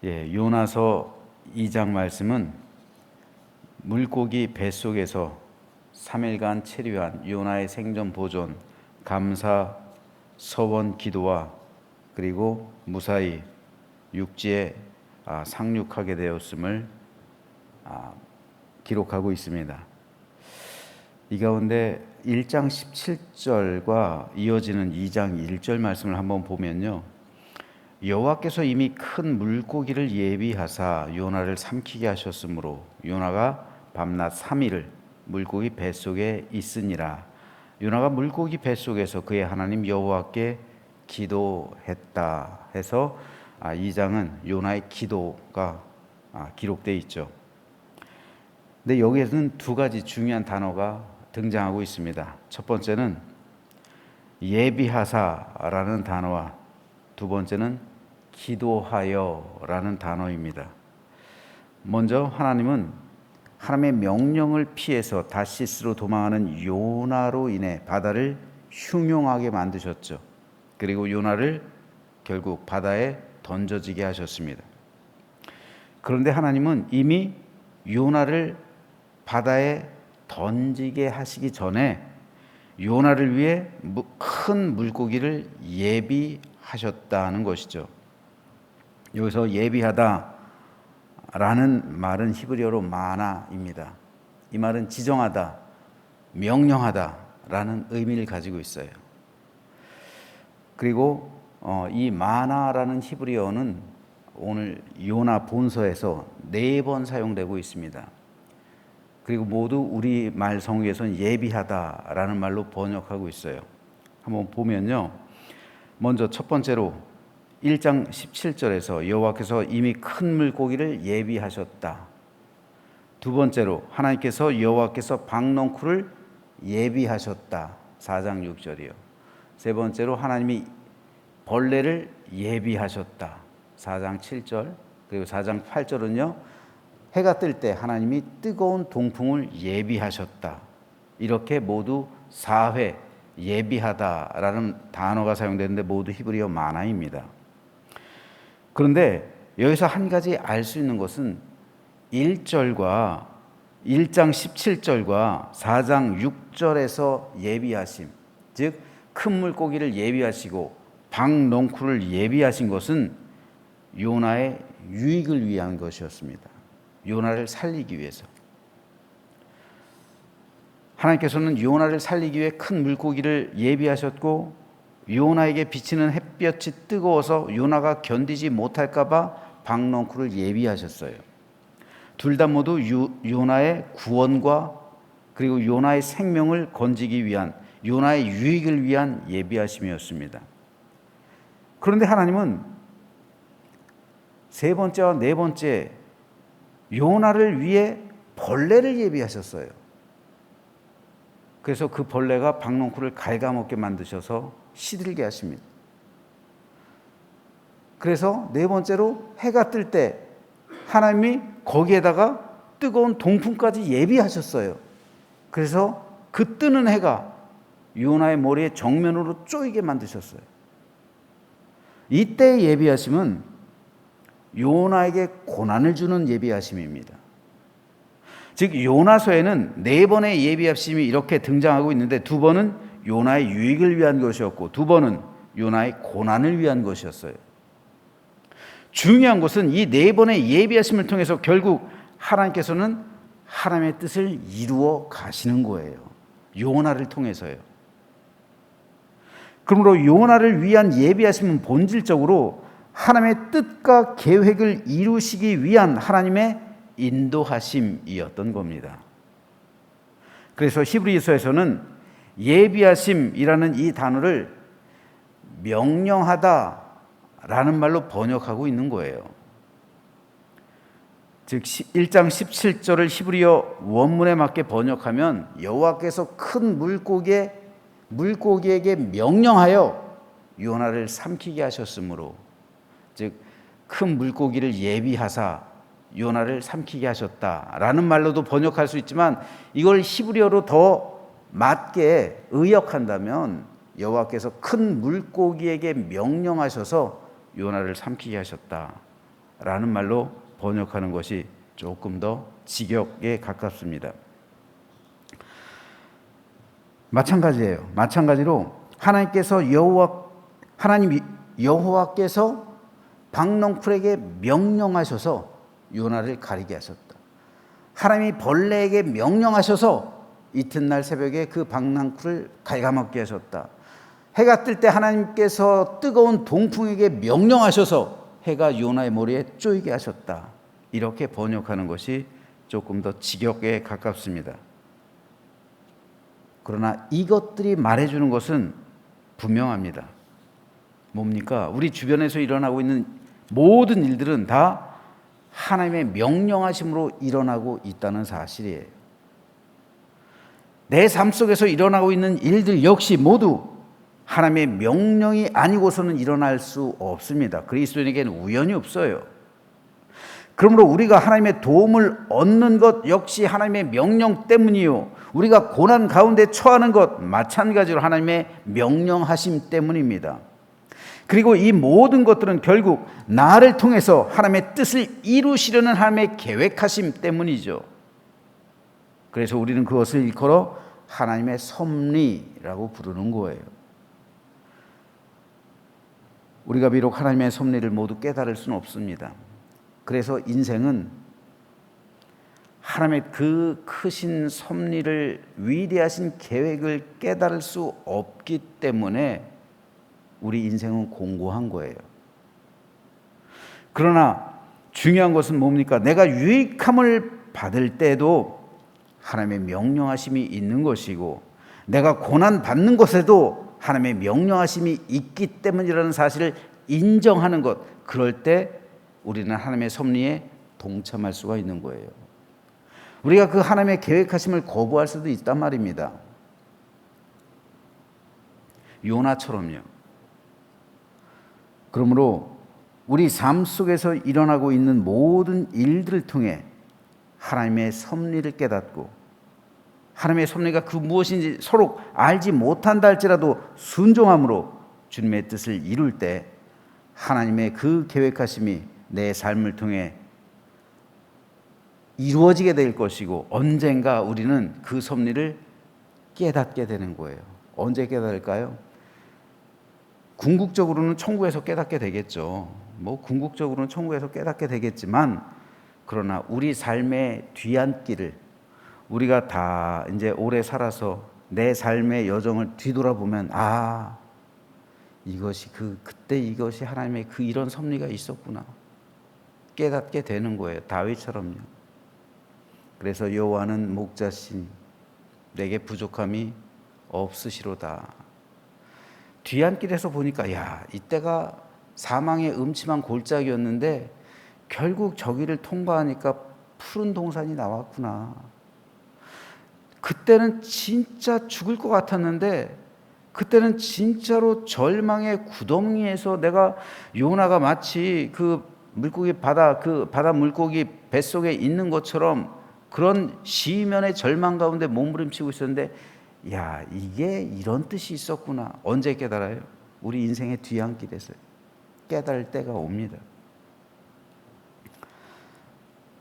요나서 2장 말씀은 물고기 뱃속에서 3일간 체류한 요나의 생존 보존, 감사, 서원, 기도와 그리고 무사히 육지에 상륙하게 되었음을 기록하고 있습니다. 이 가운데 1장 17절과 이어지는 2장 1절 말씀을 한번 보면요, 여호와께서 이미 큰 물고기를 예비하사 요나를 삼키게 하셨으므로 요나가 밤낮 3일을 물고기 뱃속에 있으니라. 요나가 물고기 뱃속에서 그의 하나님 여호와께 기도했다 해서 2장은 요나의 기도가 기록되어 있죠. 근데 여기에서는 두 가지 중요한 단어가 등장하고 있습니다. 첫 번째는 예비하사라는 단어와 두 번째는 기도하여라는 단어입니다. 먼저 하나님은 하나님의 명령을 피해서 다시스로 도망하는 요나로 인해 바다를 흉흉하게 만드셨죠. 그리고 요나를 결국 바다에 던져지게 하셨습니다. 그런데 하나님은 이미 요나를 바다에 던지게 하시기 전에 요나를 위해 큰 물고기를 예비하셨다는 것이죠. 여기서 예비하다라는 말은 히브리어로 마나입니다. 이 말은 지정하다, 명령하다라는 의미를 가지고 있어요. 그리고 이 마나라는 히브리어는 오늘 요나 본서에서 4번 사용되고 있습니다. 그리고 모두 우리말 성경에서는 예비하다라는 말로 번역하고 있어요. 한번 보면요, 먼저 첫 번째로 1장 17절에서 여호와께서 이미 큰 물고기를 예비하셨다. 두 번째로 하나님께서 여호와께서 박넝쿨을 예비하셨다. 4장 6절이요. 세 번째로 하나님이 벌레를 예비하셨다. 4장 7절. 그리고 4장 8절은요, 해가 뜰 때 하나님이 뜨거운 동풍을 예비하셨다. 이렇게 모두 4회 예비하다라는 단어가 사용되는데 모두 히브리어 마나입니다. 그런데 여기서 한 가지 알 수 있는 것은 1절과 1장 17절과 4장 6절에서 예비하심, 즉 큰 물고기를 예비하시고 박넝쿨을 예비하신 것은 요나의 유익을 위한 것이었습니다. 요나를 살리기 위해서. 하나님께서는 요나를 살리기 위해 큰 물고기를 예비하셨고 요나에게 비치는 햇볕이 뜨거워서 요나가 견디지 못할까 봐 박넝쿨을 예비하셨어요. 둘 다 모두 요나의 구원과 그리고 요나의 생명을 건지기 위한, 요나의 유익을 위한 예비하심이었습니다. 그런데 하나님은 세 번째와 네 번째 요나를 위해 벌레를 예비하셨어요. 그래서 그 벌레가 박넝쿨을 갉아먹게 만드셔서 시들게 하십니다. 그래서 네 번째로 해가 뜰 때 하나님이 거기에다가 뜨거운 동풍까지 예비하셨어요. 그래서 그 뜨는 해가 요나의 머리에 정면으로 쪼이게 만드셨어요. 이때의 예비하심은 요나에게 고난을 주는 예비하심입니다. 즉 요나서에는 4번의 예비하심이 이렇게 등장하고 있는데 2번은 요나의 유익을 위한 것이었고 2번은 요나의 고난을 위한 것이었어요. 중요한 것은 이 4번의 예비하심을 통해서 결국 하나님께서는 하나님의 뜻을 이루어 가시는 거예요. 요나를 통해서요. 그러므로 요나를 위한 예비하심은 본질적으로 하나님의 뜻과 계획을 이루시기 위한 하나님의 인도하심이었던 겁니다. 그래서 히브리서에서는 예비하심이라는 이 단어를 명령하다라는 말로 번역하고 있는 거예요. 즉 1장 17절을 히브리어 원문에 맞게 번역하면 여호와께서 큰 물고기에게 명령하여 요나를 삼키게 하셨으므로, 즉 큰 물고기를 예비하사 요나를 삼키게 하셨다라는 말로도 번역할 수 있지만 이걸 히브리어로 더 맞게 의역한다면 여호와께서 큰 물고기에게 명령하셔서 요나를 삼키게 하셨다. 라는 말로 번역하는 것이 조금 더 직역에 가깝습니다. 마찬가지예요. 마찬가지로 하나님 여호와께서 박넝쿨에게 명령하셔서 요나를 가리게 하셨다. 하나님이 벌레에게 명령하셔서 이튿날 새벽에 그 박넝쿨을 갉아먹게 하셨다. 해가 뜰 때 하나님께서 뜨거운 동풍에게 명령하셔서 해가 요나의 머리에 쪼이게 하셨다. 이렇게 번역하는 것이 조금 더 직역에 가깝습니다. 그러나 이것들이 말해주는 것은 분명합니다. 뭡니까? 우리 주변에서 일어나고 있는 모든 일들은 다 하나님의 명령하심으로 일어나고 있다는 사실이에요. 내 삶 속에서 일어나고 있는 일들 역시 모두 하나님의 명령이 아니고서는 일어날 수 없습니다. 그리스도인에게는 우연이 없어요. 그러므로 우리가 하나님의 도움을 얻는 것 역시 하나님의 명령 때문이요, 우리가 고난 가운데 처하는 것 마찬가지로 하나님의 명령하심 때문입니다. 그리고 이 모든 것들은 결국 나를 통해서 하나님의 뜻을 이루시려는 하나님의 계획하심 때문이죠. 그래서 우리는 그것을 일컬어 하나님의 섭리라고 부르는 거예요. 우리가 비록 하나님의 섭리를 모두 깨달을 수는 없습니다. 그래서 인생은 하나님의 그 크신 섭리를, 위대하신 계획을 깨달을 수 없기 때문에 우리 인생은 공고한 거예요. 그러나 중요한 것은 뭡니까? 내가 유익함을 받을 때도 하나님의 명령하심이 있는 것이고, 내가 고난 받는 것에도 하나님의 명령하심이 있기 때문이라는 사실을 인정하는 것, 그럴 때 우리는 하나님의 섭리에 동참할 수가 있는 거예요. 우리가 그 하나님의 계획하심을 거부할 수도 있단 말입니다. 요나처럼요. 그러므로 우리 삶 속에서 일어나고 있는 모든 일들을 통해 하나님의 섭리를 깨닫고, 하나님의 섭리가 그 무엇인지 서로 알지 못한다 할지라도 순종함으로 주님의 뜻을 이룰 때 하나님의 그 계획하심이 내 삶을 통해 이루어지게 될 것이고, 언젠가 우리는 그 섭리를 깨닫게 되는 거예요. 언제 깨달을까요? 궁극적으로는 천국에서 깨닫게 되겠죠. 궁극적으로는 천국에서 깨닫게 되겠지만, 그러나 우리 삶의 뒤안길을 우리가 다 이제 오래 살아서 내 삶의 여정을 뒤돌아보면, 이것이 그때 이것이 하나님의 이런 섭리가 있었구나 깨닫게 되는 거예요. 다윗처럼요. 그래서 여호와는 목자시니 내게 부족함이 없으시로다. 뒤안길에서 보니까 이때가 사망의 음침한 골짜기였는데 결국 저기를 통과하니까 푸른 동산이 나왔구나. 그때는 진짜 죽을 것 같았는데, 그때는 진짜로 절망의 구덩이에서 내가 요나가 마치 그 바다 물고기 뱃속에 있는 것처럼 그런 시면의 절망 가운데 몸부림치고 있었는데, 이게 이런 뜻이 있었구나. 언제 깨달아요? 우리 인생의 뒤안길에서 깨달을 때가 옵니다.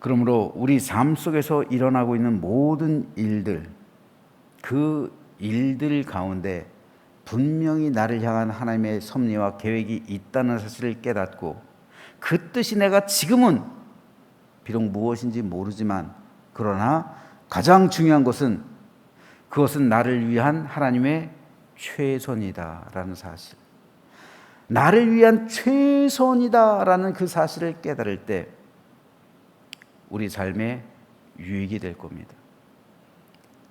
그러므로 우리 삶 속에서 일어나고 있는 모든 일들, 그 일들 가운데 분명히 나를 향한 하나님의 섭리와 계획이 있다는 사실을 깨닫고, 그 뜻이 내가 지금은 비록 무엇인지 모르지만, 그러나 가장 중요한 것은 그것은 나를 위한 하나님의 최선이다라는 사실, 나를 위한 최선이다라는 그 사실을 깨달을 때 우리 삶에 유익이 될 겁니다.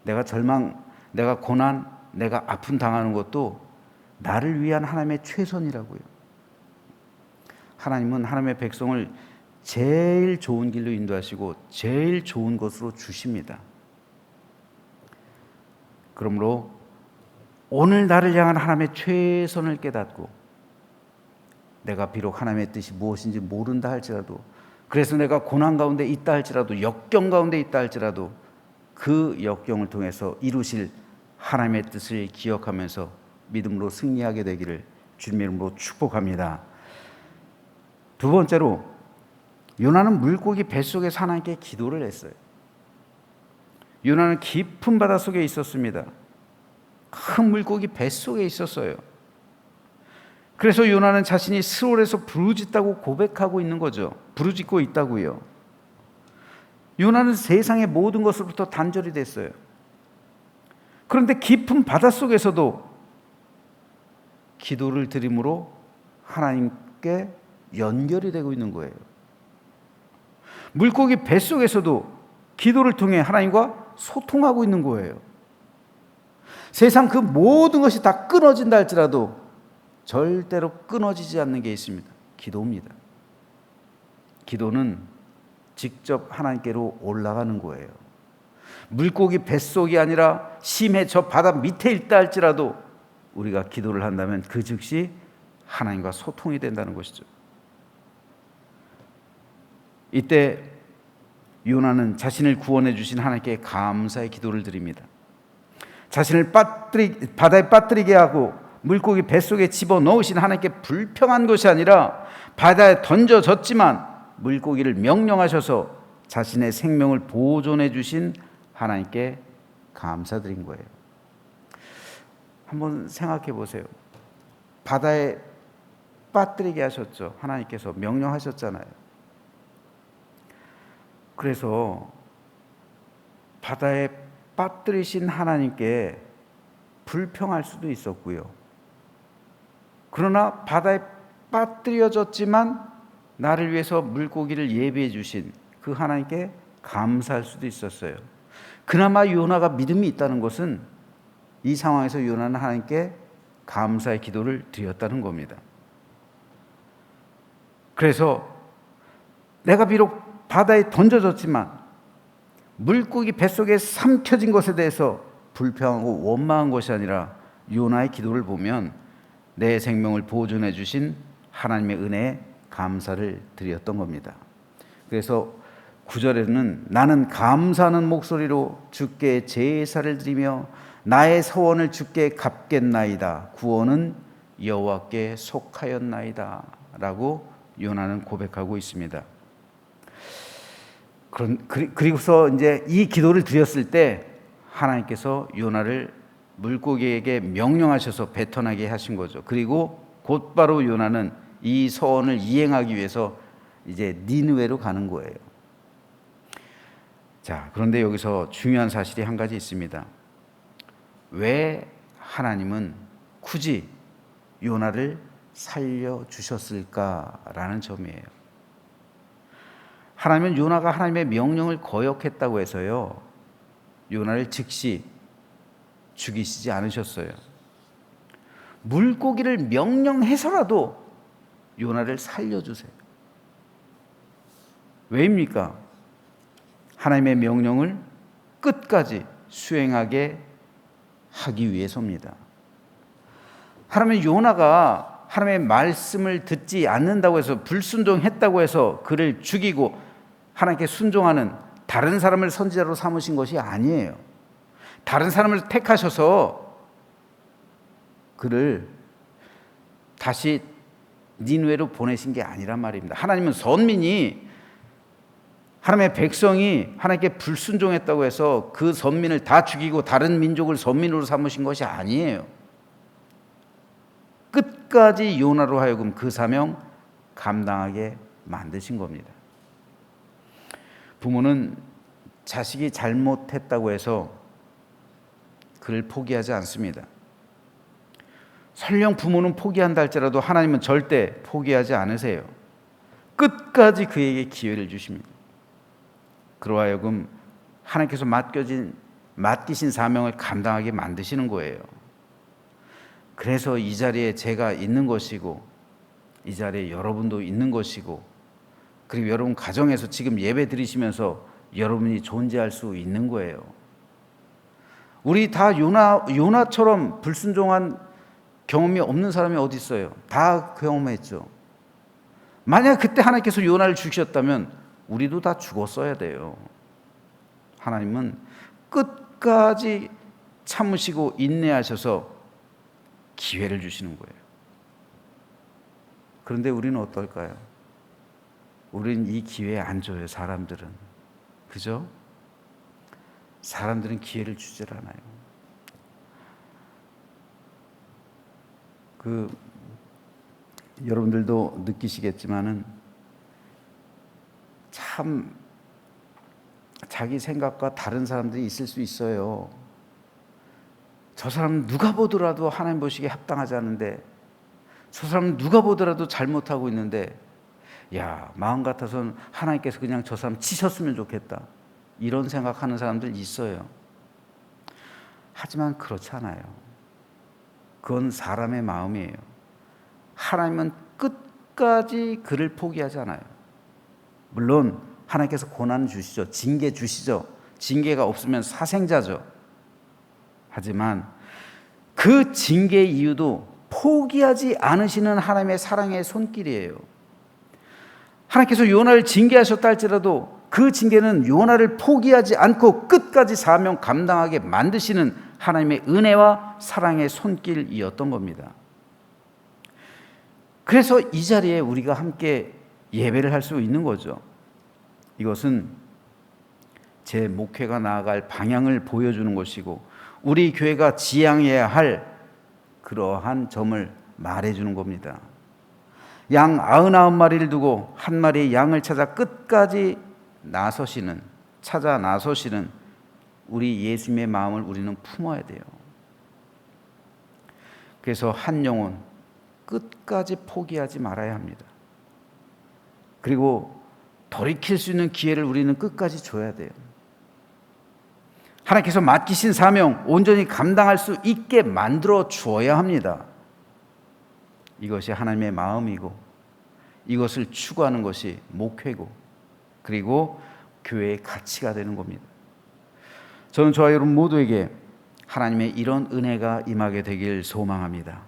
내가 절망, 내가 고난, 내가 아픔 당하는 것도 나를 위한 하나님의 최선이라고요. 하나님은 하나님의 백성을 제일 좋은 길로 인도하시고 제일 좋은 것으로 주십니다. 그러므로 오늘 나를 향한 하나님의 최선을 깨닫고, 내가 비록 하나님의 뜻이 무엇인지 모른다 할지라도, 그래서 내가 고난 가운데 있다 할지라도, 역경 가운데 있다 할지라도 그 역경을 통해서 이루실 하나님의 뜻을 기억하면서 믿음으로 승리하게 되기를 주님의 이름으로 축복합니다. 두 번째로, 요나는 물고기 뱃속에서 하나님께 기도를 했어요. 요나는 깊은 바닷속에 있었습니다. 큰 물고기 뱃속에 있었어요. 그래서 요나는 자신이 스올에서 부르짖다고 고백하고 있는 거죠. 부르짖고 있다고요. 요나는 세상의 모든 것으로부터 단절이 됐어요. 그런데 깊은 바닷속에서도 기도를 드림으로 하나님께 연결이 되고 있는 거예요. 물고기 뱃속에서도 기도를 통해 하나님과 소통하고 있는 거예요. 세상 그 모든 것이 다 끊어진다 할지라도 절대로 끊어지지 않는 게 있습니다. 기도입니다. 기도는 직접 하나님께로 올라가는 거예요. 물고기 뱃속이 아니라 심해 저 바다 밑에 있다 할지라도 우리가 기도를 한다면 그 즉시 하나님과 소통이 된다는 것이죠. 이때 요나는 자신을 구원해 주신 하나님께 감사의 기도를 드립니다. 자신을 바다에 빠뜨리게 하고 물고기 뱃속에 집어넣으신 하나님께 불평한 것이 아니라 바다에 던져졌지만 물고기를 명령하셔서 자신의 생명을 보존해 주신 하나님께 감사드린 거예요. 한번 생각해 보세요. 바다에 빠뜨리게 하셨죠. 하나님께서 명령하셨잖아요. 그래서 바다에 빠뜨리신 하나님께 불평할 수도 있었고요. 그러나 바다에 빠뜨려졌지만 나를 위해서 물고기를 예비해 주신 그 하나님께 감사할 수도 있었어요. 그나마 요나가 믿음이 있다는 것은 이 상황에서 요나는 하나님께 감사의 기도를 드렸다는 겁니다. 그래서 내가 비록 바다에 던져졌지만 물고기 뱃속에 삼켜진 것에 대해서 불평하고 원망한 것이 아니라 요나의 기도를 보면 내 생명을 보존해 주신 하나님의 은혜에 감사를 드렸던 겁니다. 그래서 9절에는 나는 감사하는 목소리로 주께 제사를 드리며 나의 서원을 주께 갚겠나이다. 구원은 여호와께 속하였나이다. 라고 요나는 고백하고 있습니다. 그리고서 이제 이 기도를 드렸을 때 하나님께서 요나를 물고기에게 명령하셔서 뱉어나게 하신 거죠. 그리고 곧바로 요나는 이 서원을 이행하기 위해서 이제 니느웨로 가는 거예요. 자, 그런데 여기서 중요한 사실이 한 가지 있습니다. 왜 하나님은 굳이 요나를 살려주셨을까라는 점이에요. 하나님은 요나가 하나님의 명령을 거역했다고 해서요, 요나를 즉시 죽이시지 않으셨어요. 물고기를 명령해서라도 요나를 살려주세요. 왜입니까? 하나님의 명령을 끝까지 수행하게 하기 위해서입니다. 하나님은 요나가 하나님의 말씀을 듣지 않는다고 해서 불순종했다고 해서 그를 죽이고 하나님께 순종하는 다른 사람을 선지자로 삼으신 것이 아니에요. 다른 사람을 택하셔서 그를 다시 니느웨로 보내신 게 아니란 말입니다. 하나님은 선민이 하나님의 백성이 하나님께 불순종했다고 해서 그 선민을 다 죽이고 다른 민족을 선민으로 삼으신 것이 아니에요. 끝까지 요나로 하여금 그 사명 감당하게 만드신 겁니다. 부모는 자식이 잘못했다고 해서 그를 포기하지 않습니다. 설령 부모는 포기한다 할지라도 하나님은 절대 포기하지 않으세요. 끝까지 그에게 기회를 주십니다. 그로 하여금 하나님께서 맡기신 사명을 감당하게 만드시는 거예요. 그래서 이 자리에 제가 있는 것이고 이 자리에 여러분도 있는 것이고 그리고 여러분 가정에서 지금 예배 드리시면서 여러분이 존재할 수 있는 거예요. 우리 다 요나처럼 불순종한 경험이 없는 사람이 어디 있어요? 다 경험했죠. 만약 그때 하나님께서 요나를 죽이셨다면 우리도 다 죽었어야 돼요. 하나님은 끝까지 참으시고 인내하셔서 기회를 주시는 거예요. 그런데 우리는 어떨까요? 우리는 이 기회 안 줘요. 사람들은. 그죠? 사람들은 기회를 주질 않아요. 여러분들도 느끼시겠지만은 참 자기 생각과 다른 사람들이 있을 수 있어요. 저 사람은 누가 보더라도 하나님 보시기에 합당하지 않은데, 저 사람은 누가 보더라도 잘못하고 있는데, 야, 마음 같아서는 하나님께서 그냥 저 사람 치셨으면 좋겠다, 이런 생각하는 사람들 있어요. 하지만 그렇지 않아요. 그건 사람의 마음이에요. 하나님은 끝까지 그를 포기하지 않아요. 물론 하나님께서 고난 주시죠. 징계 주시죠. 징계가 없으면 사생자죠. 하지만 그 징계의 이유도 포기하지 않으시는 하나님의 사랑의 손길이에요. 하나님께서 요나를 징계하셨다 할지라도 그 징계는 요나를 포기하지 않고 끝까지 사명 감당하게 만드시는 하나님의 은혜와 사랑의 손길이었던 겁니다. 그래서 이 자리에 우리가 함께 예배를 할 수 있는 거죠. 이것은 제 목회가 나아갈 방향을 보여주는 것이고 우리 교회가 지향해야 할 그러한 점을 말해주는 겁니다. 양 99마리를 두고 한 마리의 양을 찾아 끝까지 찾아 나서시는 우리 예수님의 마음을 우리는 품어야 돼요. 그래서 한 영혼 끝까지 포기하지 말아야 합니다. 그리고 돌이킬 수 있는 기회를 우리는 끝까지 줘야 돼요. 하나님께서 맡기신 사명 온전히 감당할 수 있게 만들어 주어야 합니다. 이것이 하나님의 마음이고 이것을 추구하는 것이 목회고 그리고 교회의 가치가 되는 겁니다. 저는 저와 여러분 모두에게 하나님의 이런 은혜가 임하게 되길 소망합니다.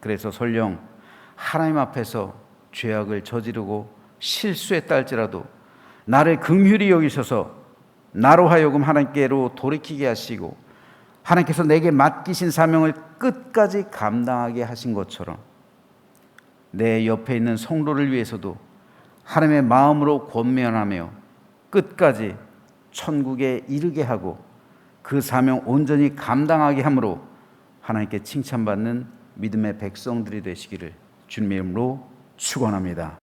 그래서 설령 하나님 앞에서 죄악을 저지르고 실수했다 할지라도 나를 긍휼히 여기셔서 나로 하여금 하나님께로 돌이키게 하시고 하나님께서 내게 맡기신 사명을 끝까지 감당하게 하신 것처럼 내 옆에 있는 성도를 위해서도 하나님의 마음으로 권면하며 끝까지 천국에 이르게 하고 그 사명 온전히 감당하게 함으로 하나님께 칭찬받는 믿음의 백성들이 되시기를 주님의 이름으로 축원합니다.